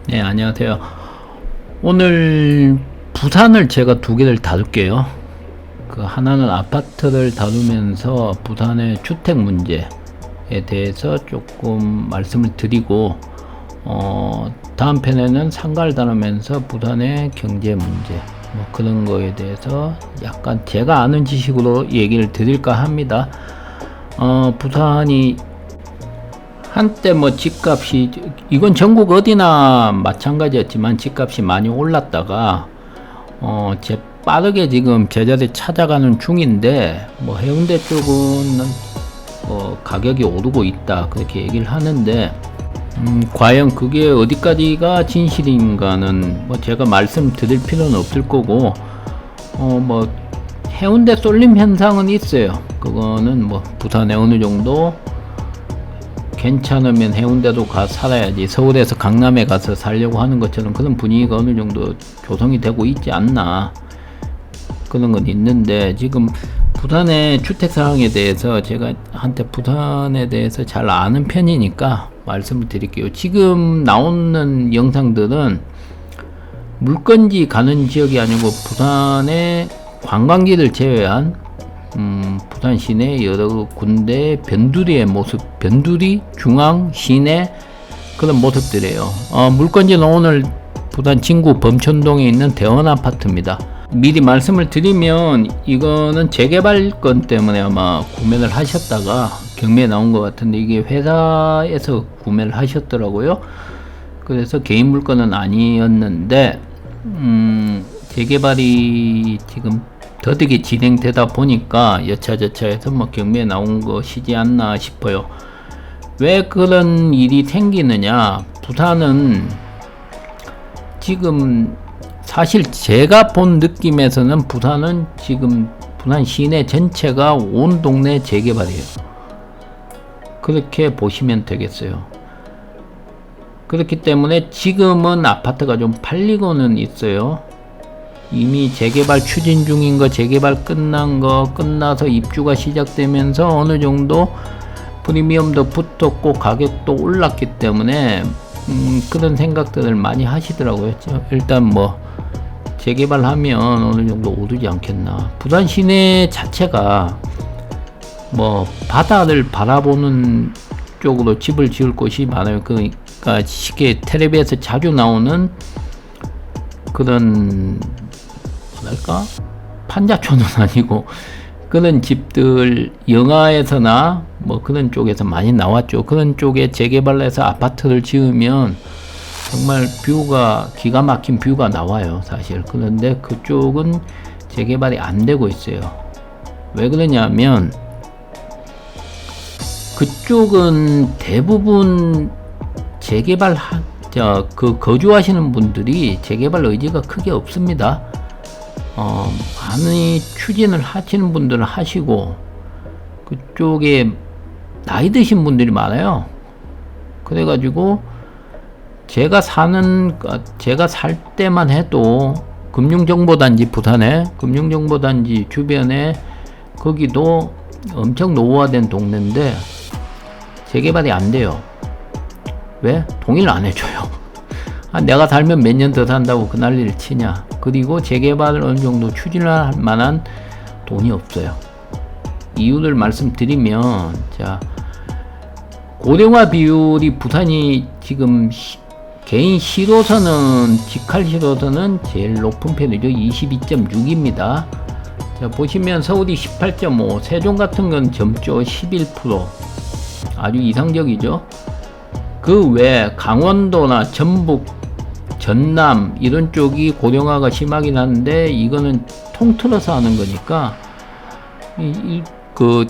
네, 안녕하세요. 오늘 부산을 제가 두 개를 다룰게요. 그 하나는 아파트를 다루면서 부산의 주택 문제에 대해서 조금 말씀을 드리고, 다음 편에는 상가를 다루면서 부산의 경제 문제, 뭐 그런 거에 대해서 약간 제가 아는 지식으로 얘기를 드릴까 합니다. 부산이 한때 뭐 집값이, 이건 전국 어디나 마찬가지였지만 집값이 많이 올랐다가 빠르게 지금 제자리 찾아가는 중인데, 뭐 해운대 쪽은 가격이 오르고 있다 그렇게 얘기를 하는데, 과연 그게 어디까지가 진실인가는 뭐 제가 말씀드릴 필요는 없을 거고, 뭐 해운대 쏠림 현상은 있어요. 그거는 뭐 부산에 어느 정도 괜찮으면 해운대도 가 살아야지, 서울에서 강남에 가서 살려고 하는 것처럼 그런 분위기가 어느 정도 조성이 되고 있지 않나, 그런 건 있는데, 지금 부산의 주택 상황에 대해서 제가 한때 부산에 대해서 잘 아는 편이니까 말씀을 드릴게요. 지금 나오는 영상들은 물건지 가는 지역이 아니고 부산의 관광지를 제외한 부산 시내 여러 군데 변두리의 모습, 변두리, 중앙, 시내 그런 모습들이에요. 물건지는 오늘 부산 진구 범천동에 있는 대원 아파트입니다. 미리 말씀을 드리면 이거는 재개발권 때문에 아마 구매를 하셨다가 경매에 나온 것 같은데, 이게 회사에서 구매를 하셨더라고요. 그래서 개인 물건은 아니었는데, 재개발이 지금 더디게 진행되다 보니까 여차저차해서 뭐 경매에 나온 것이지 않나 싶어요. 왜 그런 일이 생기느냐, 부산은 지금 사실 제가 본 느낌에서는 부산은 지금 부산 시내 전체가 온 동네 재개발이에요. 그렇게 보시면 되겠어요. 그렇기 때문에 지금은 아파트가 좀 팔리고는 있어요. 이미 재개발 추진 중인 거, 재개발 끝난 거, 끝나서 입주가 시작되면서 어느 정도 프리미엄도 붙었고 가격도 올랐기 때문에 그런 생각들을 많이 하시더라고요. 일단 뭐 재개발하면 어느 정도 오르지 않겠나. 부산 시내 자체가 뭐 바다를 바라보는 쪽으로 집을 지을 곳이 많아요. 그러니까 쉽게 텔레비에서 자주 나오는 그런, 뭐랄까, 판자촌은 아니고 그런 집들 영화에서나 뭐 그런 쪽에서 많이 나왔죠. 그런 쪽에 재개발해서 아파트를 지으면 정말 뷰가, 기가 막힌 뷰가 나와요 사실. 그런데 그쪽은 재개발이 안 되고 있어요. 왜 그러냐면 그쪽은 대부분 재개발 거주하시는 분들이 재개발 의지가 크게 없습니다. 많이 추진을 하시는 분들은 하시고, 그쪽에 나이 드신 분들이 많아요. 그래가지고 제가 살 때만 해도 금융정보단지, 부산에 금융정보단지 주변에 거기도 엄청 노후화된 동네인데 재개발이 안 돼요. 왜? 동의를 안 해줘요. 내가 살면 몇 년 더 산다고 그 난리를 치냐. 그리고 재개발을 어느 정도 추진할 만한 돈이 없어요. 이유를 말씀드리면, 자, 고령화 비율이 부산이 지금 개인 실호선은, 직할 실호선은 제일 높은 편이죠. 22.6입니다. 자, 보시면 서울이 18.5, 세종 같은 건 점조 11%, 아주 이상적이죠. 그 외 강원도나 전북, 전남 이런 쪽이 고령화가 심하긴 한데, 이거는 통틀어서 하는 거니까 그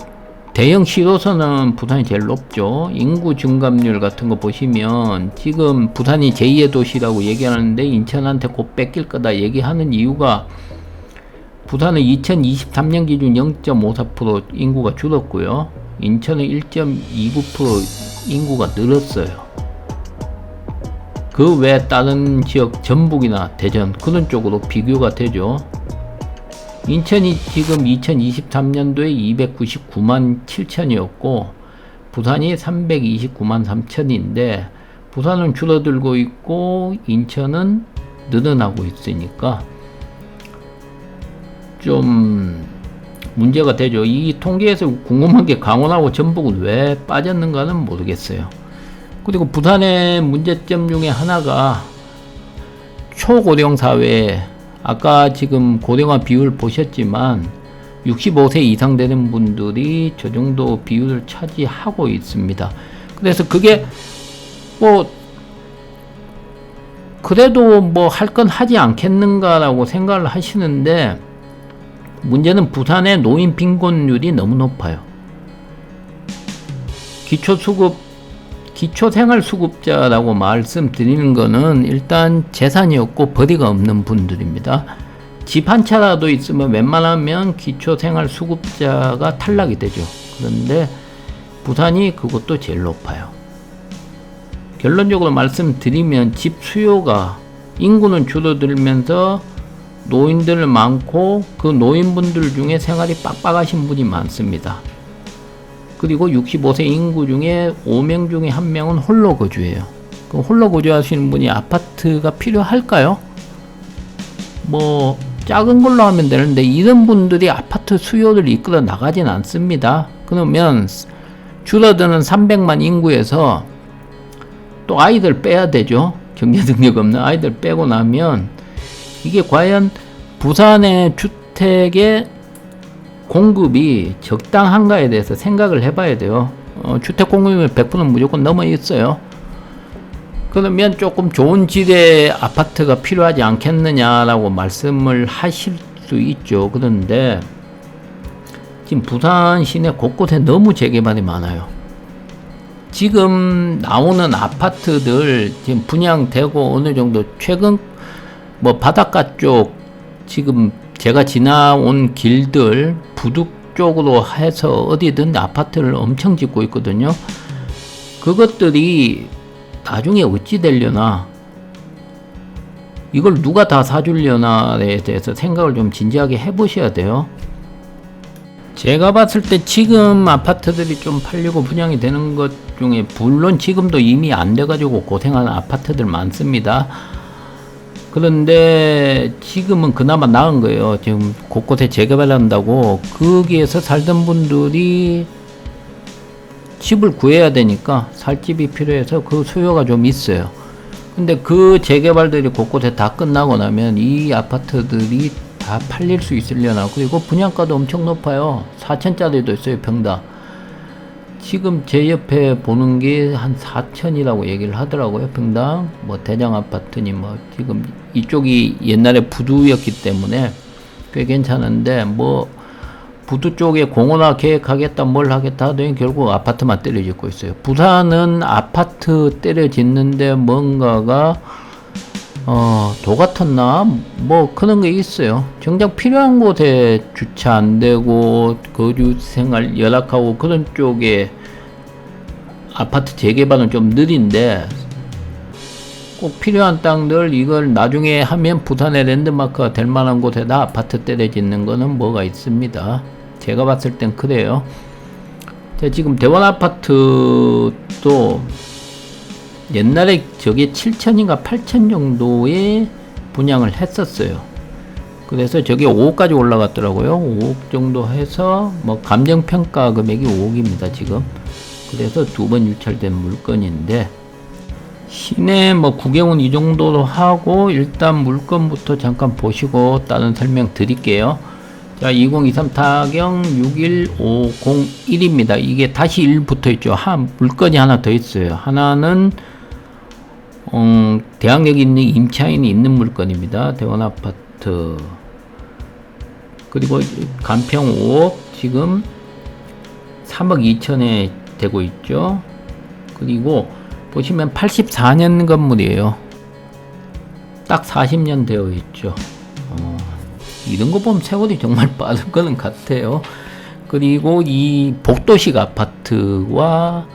대형 실호선은 부산이 제일 높죠. 인구 증감률 같은 거 보시면 지금 부산이 제2의 도시라고 얘기하는데 인천한테 곧 뺏길 거다 얘기하는 이유가, 부산은 2023년 기준 0.54% 인구가 줄었고요. 인천은 1.29% 인구가 늘었어요. 그 외 다른 지역, 전북이나 대전 그런 쪽으로 비교가 되죠. 인천이 지금 2023년도에 299만 7천이었고 부산이 329만 3천인데 부산은 줄어들고 있고 인천은 늘어나고 있으니까 좀 문제가 되죠. 이 통계에서 궁금한 게 강원하고 전북은 왜 빠졌는가는 모르겠어요. 그리고 부산의 문제점 중에 하나가 초고령 사회, 아까 지금 고령화 비율 보셨지만 65세 이상 되는 분들이 저 정도 비율을 차지하고 있습니다. 그래서 그게 뭐 그래도 뭐 할 건 하지 않겠는가라고 생각을 하시는데, 문제는 부산의 노인 빈곤율이 너무 높아요. 기초생활수급자라고 말씀드리는 거는 일단 재산이 없고 벌이가 없는 분들입니다. 집 한 차라도 있으면 웬만하면 기초생활수급자가 탈락이 되죠. 그런데 부산이 그것도 제일 높아요. 결론적으로 말씀드리면 집 수요가, 인구는 줄어들면서 노인들 많고 그 노인분들 중에 생활이 빡빡하신 분이 많습니다. 그리고 65세 인구 중에 5명 중에 1명은 홀로 거주해요. 그 홀로 거주하시는 분이 아파트가 필요할까요? 뭐 작은 걸로 하면 되는데 이런 분들이 아파트 수요를 이끌어 나가진 않습니다. 그러면 줄어드는 300만 인구에서 또 아이들 빼야 되죠. 경제 능력 없는 아이들 빼고 나면 이게 과연 부산의 주택의 공급이 적당한가에 대해서 생각을 해봐야 돼요. 주택 공급이 100%는 무조건 넘어 있어요. 그러면 조금 좋은 질의 아파트가 필요하지 않겠느냐라고 말씀을 하실 수 있죠. 그런데 지금 부산 시내 곳곳에 너무 재개발이 많아요. 지금 나오는 아파트들 지금 분양되고 어느 정도 최근 뭐 바닷가 쪽, 지금 제가 지나온 길들 부두 쪽으로 해서 어디든 아파트를 엄청 짓고 있거든요. 그것들이 나중에 어찌 되려나, 이걸 누가 다 사주려나에 대해서 생각을 좀 진지하게 해보셔야 돼요. 제가 봤을 때 지금 아파트들이 좀 팔리고 분양이 되는 것 중에, 물론 지금도 이미 안 돼가지고 고생하는 아파트들 많습니다. 그런데 지금은 그나마 나은 거예요. 지금 곳곳에 재개발한다고 거기에서 살던 분들이 집을 구해야 되니까 살 집이 필요해서 그 수요가 좀 있어요. 근데 그 재개발들이 곳곳에 다 끝나고 나면 이 아파트들이 다 팔릴 수 있으려나. 그리고 분양가도 엄청 높아요. 4천짜리도 있어요, 평당. 지금 제 옆에 보는 게 한 4천이라고 얘기를 하더라고요, 평당. 뭐 대장 아파트니 뭐 지금 이쪽이 옛날에 부두였기 때문에 꽤 괜찮은데, 뭐 부두 쪽에 공원화 계획하겠다 뭘 하겠다 하더니 결국 아파트만 때려 짓고 있어요. 부산은 아파트 때려 짓는데 뭔가가 도 같았나? 뭐 그런 게 있어요. 정작 필요한 곳에 주차 안 되고 거주 생활 열악하고 그런 쪽에 아파트 재개발은 좀 느린데, 꼭 필요한 땅들 이걸 나중에 하면 부산의 랜드마크가 될 만한 곳에다 아파트 때려 짓는 거는 뭐가 있습니다. 제가 봤을 땐 그래요. 지금 대원 아파트도 옛날에 저게 7천인가 8천 정도에 분양을 했었어요. 그래서 저게 5억까지 올라갔더라고요. 5억 정도 해서 뭐 감정평가 금액이 5억입니다, 지금. 그래서 2번 유찰된 물건인데, 시내 뭐 구경은 이 정도로 하고 일단 물건부터 잠깐 보시고 다른 설명 드릴게요. 자, 2023 타경 61501입니다. 이게 다시 1 붙어 있죠. 물건이 하나 더 있어요. 하나는 대학역에 있는 임차인이 있는 물건입니다. 대원 아파트. 그리고 간평 5억, 지금 3억 2천에 되고 있죠. 그리고 보시면 84년 건물이에요. 딱 40년 되어 있죠. 이런 거 보면 세월이 정말 빠른 거는 같아요. 그리고 이 복도식 아파트와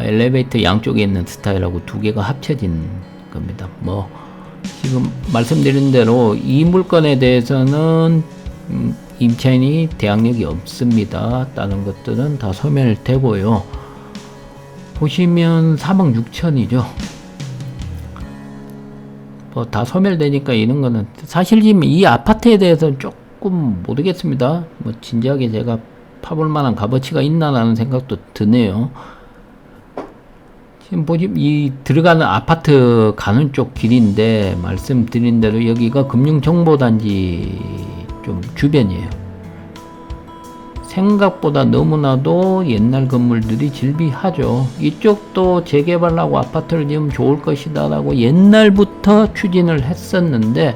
엘리베이터 양쪽에 있는 스타일하고 두 개가 합쳐진 겁니다. 뭐 지금 말씀드린 대로 이 물건에 대해서는 임차인이 대항력이 없습니다. 다른 것들은 다 소멸되고요. 보시면 3억 6천이죠. 뭐 다 소멸되니까 이런 거는 사실 지금 이 아파트에 대해서는 조금 모르겠습니다. 뭐 진지하게 제가 파볼 만한 값어치가 있나라는 생각도 드네요. 지금 보시면 이 들어가는 아파트 가는 쪽 길인데 말씀드린 대로 여기가 금융정보단지 좀 주변이에요. 생각보다 너무나도 옛날 건물들이 질비하죠. 이쪽도 재개발하고 아파트를 지으면 좋을 것이다 라고 옛날부터 추진을 했었는데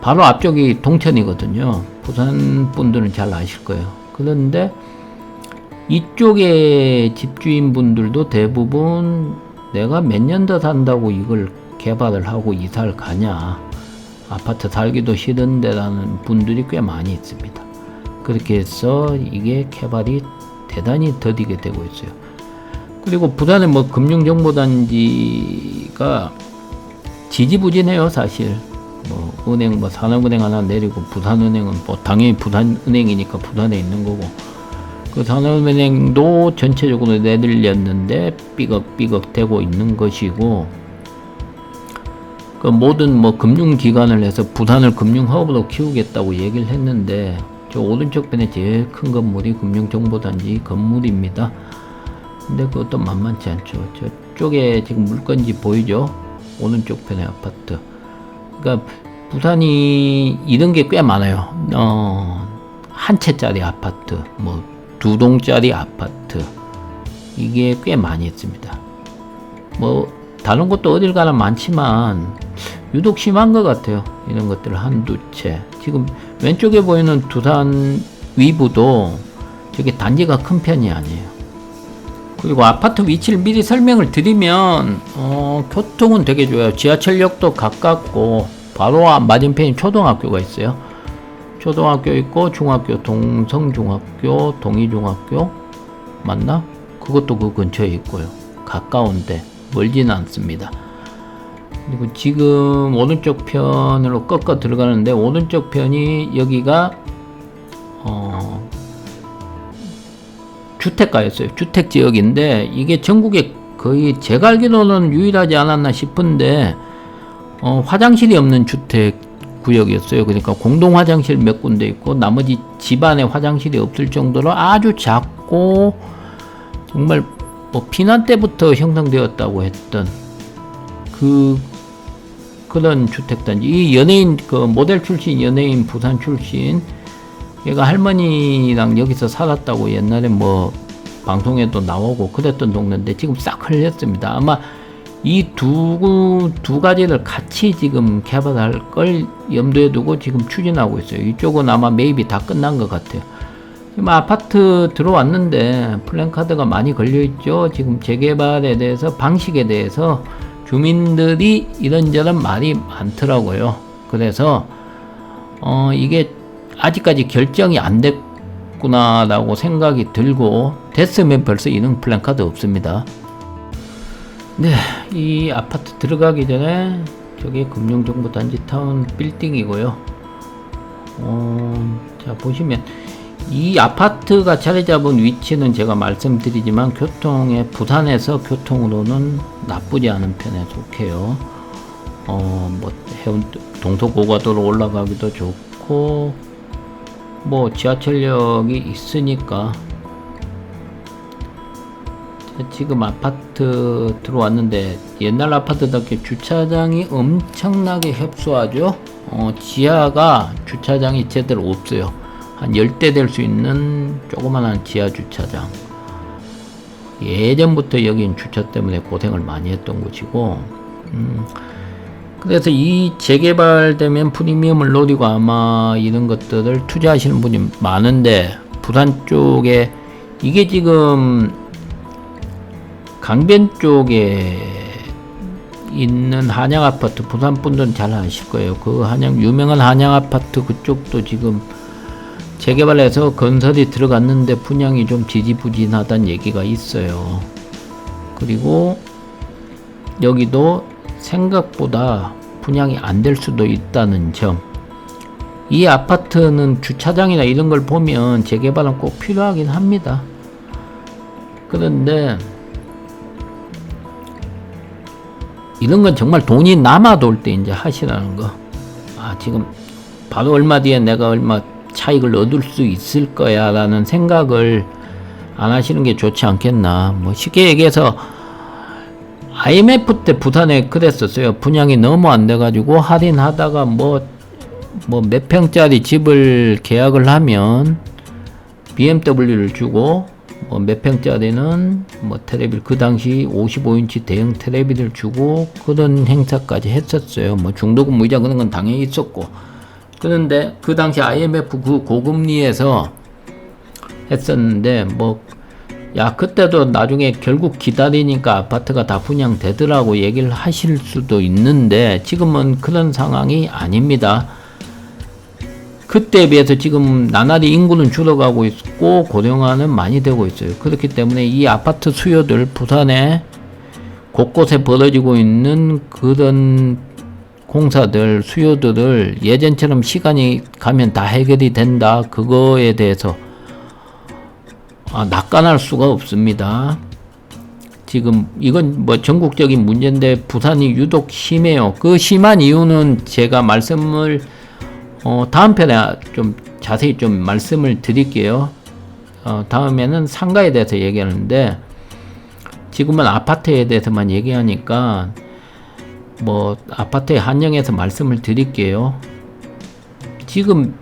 바로 앞쪽이 동천이거든요. 부산 분들은 잘 아실 거예요. 그런데 이쪽에 집주인분들도 대부분 내가 몇 년 더 산다고 이걸 개발을 하고 이사를 가냐, 아파트 살기도 싫은데라는 분들이 꽤 많이 있습니다. 그렇게 해서 이게 개발이 대단히 더디게 되고 있어요. 그리고 부산의 뭐 금융정보단지가 지지부진해요. 사실 뭐 은행 뭐 산업은행 하나 내리고 부산은행은 뭐 당연히 부산은행이니까 부산에 있는 거고, 그 산업은행도 전체적으로 내들렸는데 삐걱삐걱 되고 있는 것이고, 그 모든 뭐 금융기관을 해서 부산을 금융허브로 키우겠다고 얘기를 했는데 저 오른쪽 편에 제일 큰 건물이 금융정보단지 건물입니다. 근데 그것도 만만치 않죠. 저쪽에 지금 물건지 보이죠? 오른쪽 편의 아파트. 그러니까 부산이 이런 게 꽤 많아요. 한 채짜리 아파트, 뭐 두 동짜리 아파트, 이게 꽤 많이 있습니다. 뭐 다른 곳도 어딜 가나 많지만 유독 심한 것 같아요. 이런 것들 한두 채. 지금 왼쪽에 보이는 두산 위부도 저게 단지가 큰 편이 아니에요. 그리고 아파트 위치를 미리 설명을 드리면 교통은 되게 좋아요. 지하철역도 가깝고 바로 맞은편에 초등학교가 있어요. 초등학교 있고 중학교 동성중학교, 동의중학교 맞나? 그것도 그 근처에 있고요. 가까운데 멀지는 않습니다. 그리고 지금 오른쪽 편으로 꺾어 들어가는데 오른쪽 편이 여기가 주택가였어요. 주택지역인데 이게 전국에 거의 제가 알기로는 유일하지 않았나 싶은데 화장실이 없는 주택 구역이었어요. 그러니까 공동 화장실 몇 군데 있고 나머지 집안에 화장실이 없을 정도로 아주 작고 정말 뭐 피난 때부터 형성되었다고 했던 그런 주택단지. 이 연예인 그 모델 출신 연예인 부산 출신 얘가 할머니랑 여기서 살았다고 옛날에 뭐 방송에도 나오고 그랬던 동네인데 지금 싹 흘렸습니다. 아마 이 두 가지를 같이 지금 개발할 걸 염두에 두고 지금 추진하고 있어요. 이쪽은 아마 매입이 다 끝난 것 같아요. 지금 아파트 들어왔는데 플랜카드가 많이 걸려있죠. 지금 재개발에 대해서 방식에 대해서 주민들이 이런저런 말이 많더라고요. 그래서 이게 아직까지 결정이 안 됐구나 라고 생각이 들고, 됐으면 벌써 이런 플랜카드 없습니다. 네, 이 아파트 들어가기 전에 저게 금융정보단지 타운 빌딩이고요. 자 보시면 이 아파트가 자리 잡은 위치는 제가 말씀드리지만 교통에 부산에서 교통으로는 나쁘지 않은 편에 속해요. 뭐 해운 동서고가도로 올라가기도 좋고 뭐 지하철역이 있으니까. 지금 아파트 들어왔는데 옛날 아파트답게 주차장이 엄청나게 협소하죠. 지하가 주차장이 제대로 없어요. 한 10대 될 수 있는 조그만한 지하 주차장. 예전부터 여긴 주차 때문에 고생을 많이 했던 곳이고, 그래서 이 재개발되면 프리미엄을 노리고 아마 이런 것들을 투자하시는 분이 많은데, 부산 쪽에 이게 지금 강변 쪽에 있는 한양 아파트, 부산 분들은 잘 아실 거예요. 그 유명한 한양 아파트 그쪽도 지금 재개발해서 건설이 들어갔는데 분양이 좀 지지부진하다는 얘기가 있어요. 그리고 여기도 생각보다 분양이 안 될 수도 있다는 점. 이 아파트는 주차장이나 이런 걸 보면 재개발은 꼭 필요하긴 합니다. 그런데 이런 건 정말 돈이 남아돌 때 이제 하시라는 거. 아, 지금 바로 얼마 뒤에 내가 얼마 차익을 얻을 수 있을 거야 라는 생각을 안 하시는 게 좋지 않겠나. 뭐 쉽게 얘기해서 IMF 때 부산에 그랬었어요. 분양이 너무 안 돼가지고 할인하다가 뭐 몇 평짜리 집을 계약을 하면 BMW를 주고 뭐 몇 평짜리는 뭐 테레비를 그 당시 55인치 대형 테레비를 주고 그런 행사까지 했었어요. 뭐 중도금 무이자 그런 건 당연히 있었고. 그런데 그 당시 IMF 그 고금리에서 했었는데 뭐 야 그때도 나중에 결국 기다리니까 아파트가 다 분양되더라고 얘기를 하실 수도 있는데 지금은 그런 상황이 아닙니다. 그때에 비해서 지금 나날이 인구는 줄어가고 있고 고령화는 많이 되고 있어요. 그렇기 때문에 이 아파트 수요들 부산에 곳곳에 벌어지고 있는 그런 공사들 수요들을 예전처럼 시간이 가면 다 해결이 된다 그거에 대해서 낙관할 수가 없습니다. 지금 이건 뭐 전국적인 문제인데 부산이 유독 심해요. 그 심한 이유는 제가 말씀을 다음 편에 좀 자세히 좀 말씀을 드릴게요. 다음에는 상가에 대해서 얘기하는데 지금은 아파트에 대해서만 얘기하니까 뭐 아파트에 한정해서 말씀을 드릴게요. 지금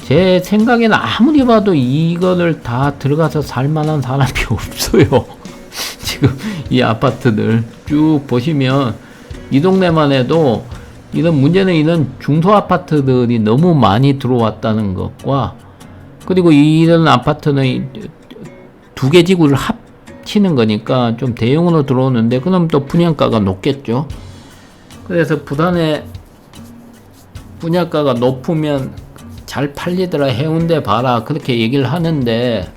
제 생각에는 아무리 봐도 이거를 다 들어가서 살만한 사람이 없어요. 지금 이 아파트들 쭉 보시면 이 동네만 해도 이런 문제는 이런 중소 아파트들이 너무 많이 들어왔다는 것과 그리고 이런 아파트는 두 개 지구를 합치는 거니까 좀 대형으로 들어오는데 그럼 또 분양가가 높겠죠. 그래서 부산에 분양가가 높으면 잘 팔리더라 해운대 봐라 그렇게 얘기를 하는데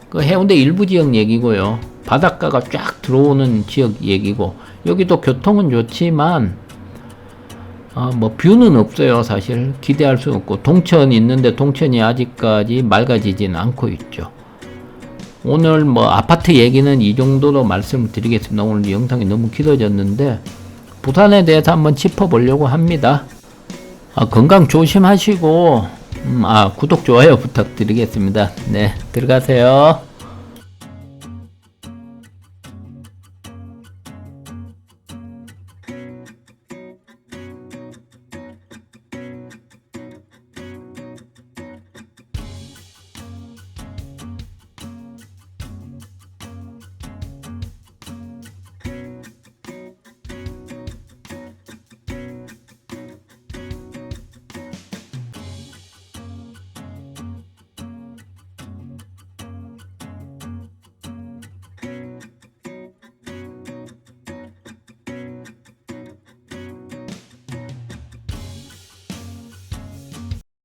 그 해운대 일부 지역 얘기고요. 바닷가가 쫙 들어오는 지역 얘기고 여기도 교통은 좋지만 뭐 뷰는 없어요. 사실 기대할 수 없고 동천 있는데 동천이 아직까지 맑아지진 않고 있죠. 오늘 뭐 아파트 얘기는 이 정도로 말씀드리겠습니다. 오늘 영상이 너무 길어졌는데 부산에 대해서 한번 짚어보려고 합니다. 건강 조심하시고 구독 좋아요 부탁드리겠습니다. 네, 들어가세요.